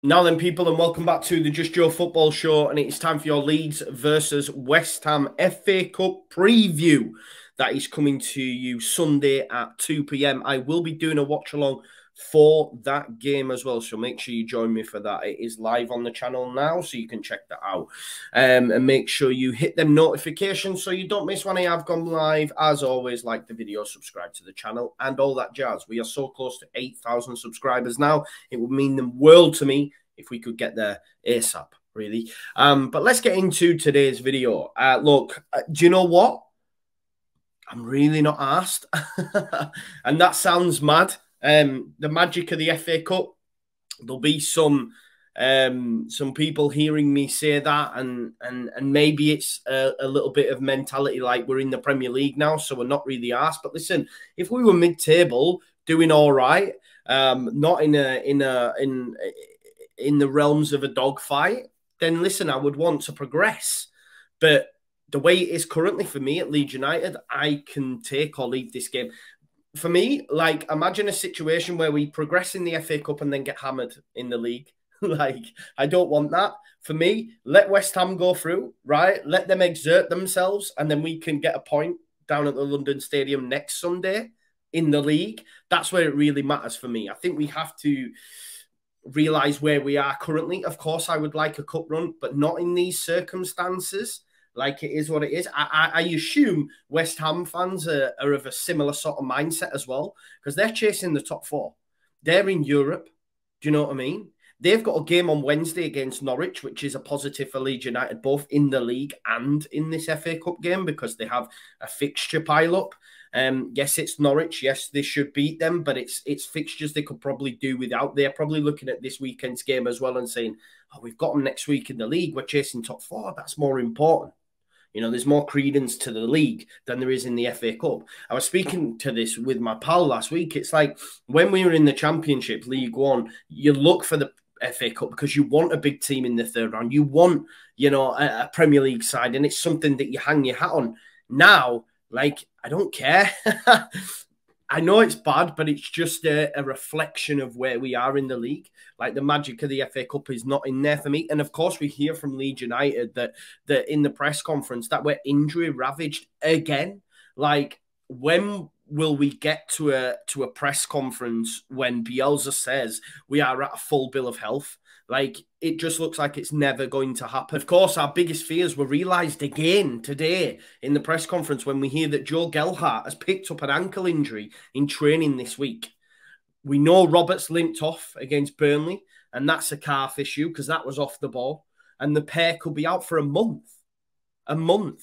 Now then, people, and welcome back to the Just Joe Football Show, and it's time for your Leeds versus West Ham FA Cup preview. That is coming to you Sunday at 2 p.m. I will be doing a watch-along for that game as well, so make sure you join me for that. It is live on the channel now, so you can check that out. And make sure you hit them notifications so you don't miss when I have gone live. As always, like the video, subscribe to the channel, and all that jazz. We are so close to 8,000 subscribers now. It would mean the world to me if we could get there ASAP, really. But let's get into today's video. Look, do you know what? I'm really not asked. And that sounds mad. The magic of the FA Cup. There'll be some people hearing me say that, and maybe it's a little bit of mentality like we're in the Premier League now, so we're not really asked. But listen, if we were mid-table, doing all right, not in the realms of a dogfight, then listen, I would want to progress. But the way it is currently for me at Leeds United, I can take or leave this game. For me, like, imagine a situation where we progress in the FA Cup and then get hammered in the league. Like, I don't want that. For me, let West Ham go through, right? Let them exert themselves, and then we can get a point down at the London Stadium next Sunday in the league. That's where it really matters for me. I think we have to realise where we are currently. Of course, I would like a cup run, but not in these circumstances. Like, it is what it is. I assume West Ham fans are of a similar sort of mindset as well, because they're chasing the top four. They're in Europe. Do you know what I mean? They've got a game on Wednesday against Norwich, which is a positive for Leeds United, both in the league and in this FA Cup game, because they have a fixture pile-up. Yes, it's Norwich. Yes, they should beat them, but it's fixtures they could probably do without. They're probably looking at this weekend's game as well and saying, oh, we've got them next week in the league. We're chasing top four. That's more important. You know, there's more credence to the league than there is in the FA Cup. I was speaking to this with my pal last week. It's like when we were in the Championship, League One, you look for the FA Cup because you want a big team in the third round. You want, you know, a Premier League side, and it's something that you hang your hat on. Now, like, I don't care. I know it's bad, but it's just a reflection of where we are in the league. Like, the magic of the FA Cup is not in there for me. And of course, we hear from Leeds United that in the press conference that we're injury ravaged again. Like, when will we get to a press conference when Bielsa says we are at a full bill of health? Like, it just looks like it's never going to happen. Of course, our biggest fears were realised again today in the press conference when we hear that Joe Gelhardt has picked up an ankle injury in training this week. We know Roberts limped off against Burnley, and that's a calf issue because that was off the ball. And the pair could be out for a month. A month,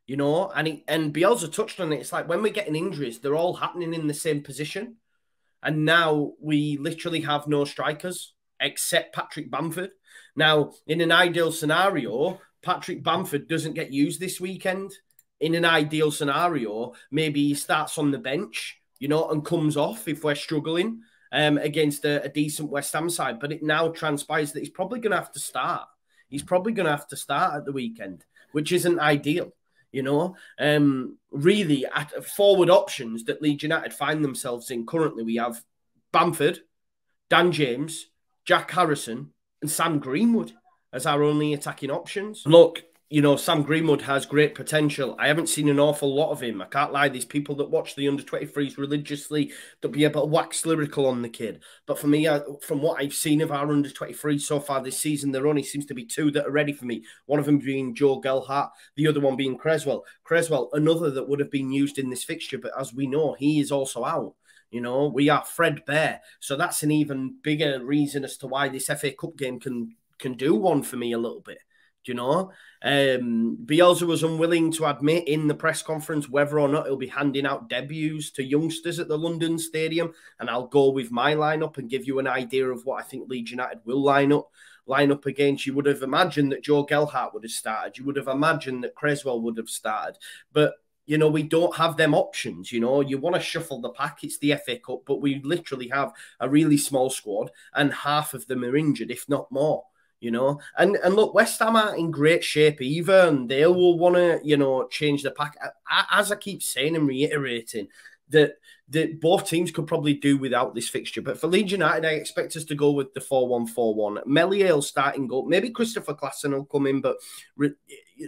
you know? And Bielsa touched on it. It's like when we're getting injuries, they're all happening in the same position. And now we literally have no strikers except Patrick Bamford. Now, in an ideal scenario, Patrick Bamford doesn't get used this weekend. In an ideal scenario, maybe he starts on the bench, you know, and comes off if we're struggling against a decent West Ham side. But it now transpires that he's probably going to have to start. He's probably going to have to start at the weekend, which isn't ideal, you know. Really, at forward options that Leeds United find themselves in currently, we have Bamford, Dan James, Jack Harrison, and Sam Greenwood as our only attacking options. Look, you know, Sam Greenwood has great potential. I haven't seen an awful lot of him. I can't lie. These people that watch the under-23s religiously, they'll be able to wax lyrical on the kid. But for me, from what I've seen of our under-23s so far this season, there only seems to be two that are ready for me. One of them being Joe Gelhardt, the other one being Creswell. Creswell, another that would have been used in this fixture, but as we know, he is also out. You know, we are threadbare. So that's an even bigger reason as to why this FA Cup game can do one for me a little bit. Do you know? Bielsa was unwilling to admit in the press conference whether or not he'll be handing out debuts to youngsters at the London Stadium. And I'll go with my lineup and give you an idea of what I think Leeds United will line up against. You would have imagined that Joe Gelhardt would have started. You would have imagined that Creswell would have started. But you know, we don't have them options. You know, you want to shuffle the pack. It's the FA Cup, but we literally have a really small squad and half of them are injured, if not more, you know. And look, West Ham aren't in great shape either, and they will want to, you know, change the pack. As I keep saying and reiterating, that both teams could probably do without this fixture. But for Leeds United, I expect us to go with the 4-1-4-1. Meslier will start in goal. Maybe Christopher Klassen will come in, but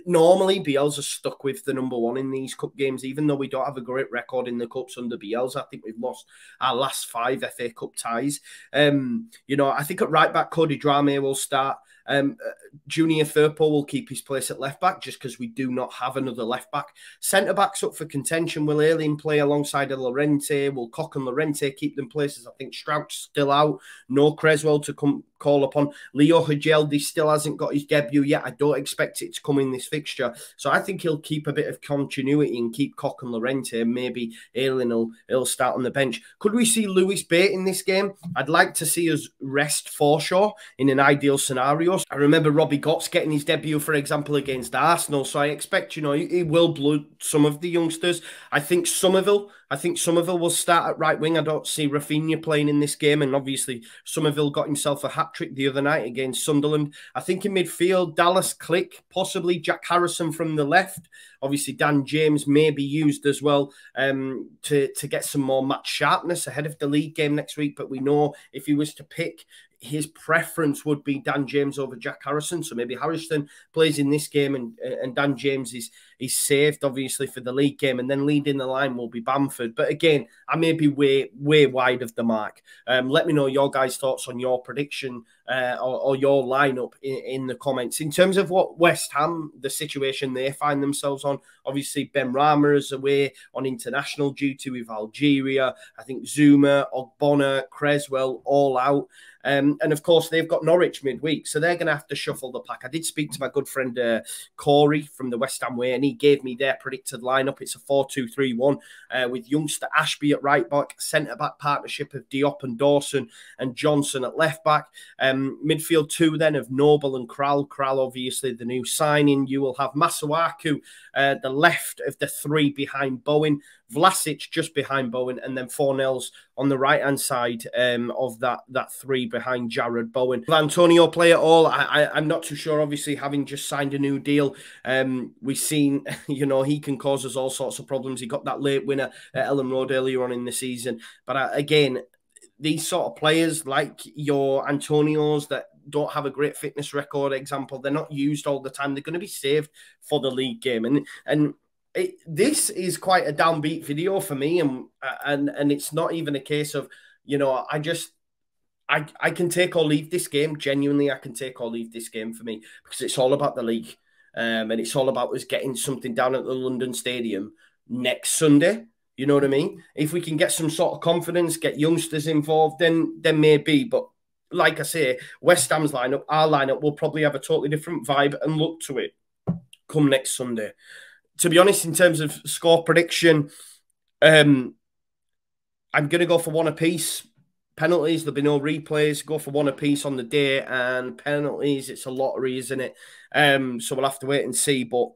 normally Bielsa stuck with the number one in these cup games, even though we don't have a great record in the cups under Bielsa. I think we've lost our last 5 FA Cup ties. You know, I think at right back, Cody Drameh will start. Junior Firpo will keep his place at left back just because we do not have another left back. Centre backs up for contention. Will Ayling play alongside a Llorente? Will Koch and Llorente keep them places? I think Strout's still out. No Creswell to call upon. Leo Hageldi still hasn't got his debut yet. I don't expect it to come in this fixture. So I think he'll keep a bit of continuity and keep Koch and Llorente. Maybe Ayling will start on the bench. Could we see Lewis Bate in this game? I'd like to see us rest Forshaw in an ideal scenario. I remember Robbie Gotts getting his debut, for example, against Arsenal. So I expect, you know, he will blood some of the youngsters. I think Somerville will start at right wing. I don't see Rafinha playing in this game. And obviously, Somerville got himself a hat-trick the other night against Sunderland. I think in midfield, Dallas Click, possibly Jack Harrison from the left. Obviously, Dan James may be used as well to get some more match sharpness ahead of the league game next week. But we know if he was to pick, his preference would be Dan James over Jack Harrison. So maybe Harrison plays in this game and Dan James is saved, obviously, for the league game. And then leading the line will be Bamford. But again, I may be way wide of the mark. Let me know your guys' thoughts on your prediction or your lineup in the comments. In terms of what West Ham, the situation they find themselves on, obviously Ben Rama is away on international duty with Algeria. I think Zuma, Ogbonna, Creswell all out. And of course, they've got Norwich midweek, so they're going to have to shuffle the pack. I did speak to my good friend Corey from the West Ham way, and he gave me their predicted lineup. It's a 4-2-3-1 with youngster Ashby at right back, centre-back partnership of Diop and Dawson, and Johnson at left back. Midfield 2 then of Noble and Kral. Kral, obviously, the new signing. You will have Masuaku, the left of the 3 behind Bowen, Vlasic just behind Bowen, and then Fornells on the right-hand side of that 3 behind Jared Bowen. Will Antonio play at all? I'm not too sure. Obviously, having just signed a new deal, we've seen, you know, he can cause us all sorts of problems. He got that late winner at Ellen Road earlier on in the season. But again, these sort of players like your Antonios that don't have a great fitness record, example, they're not used all the time. They're going to be saved for the league game. And this is quite a downbeat video for me, and it's not even a case of, you know, I can take or leave this game. Genuinely, I can take or leave this game for me because it's all about the league, and it's all about us getting something down at the London Stadium next Sunday. You know what I mean? If we can get some sort of confidence, get youngsters involved, then maybe. But like I say, West Ham's lineup, our lineup, will probably have a totally different vibe and look to it come next Sunday. To be honest, in terms of score prediction, I'm going to go for 1 apiece. Penalties, there'll be no replays. Go for 1 apiece on the day, and penalties, it's a lottery, isn't it? So we'll have to wait and see. But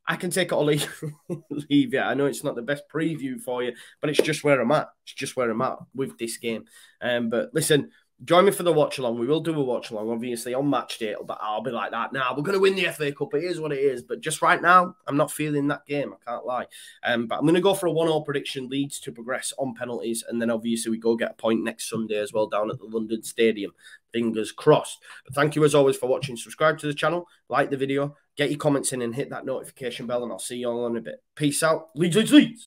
I can take it or leave it. I know it's not the best preview for you, but it's just where I'm at. It's just where I'm at with this game. But listen, join me for the watch along. We will do a watch along, obviously, on match day. But I'll be like that. Nah, we're going to win the FA Cup. It is what it is. But just right now, I'm not feeling that game. I can't lie. But I'm going to go for a 1-1 prediction. Leeds to progress on penalties. And then obviously we go get a point next Sunday as well down at the London Stadium. Fingers crossed. But thank you as always for watching. Subscribe to the channel. Like the video. Get your comments in and hit that notification bell. And I'll see you all in a bit. Peace out. Leeds, Leeds, Leeds.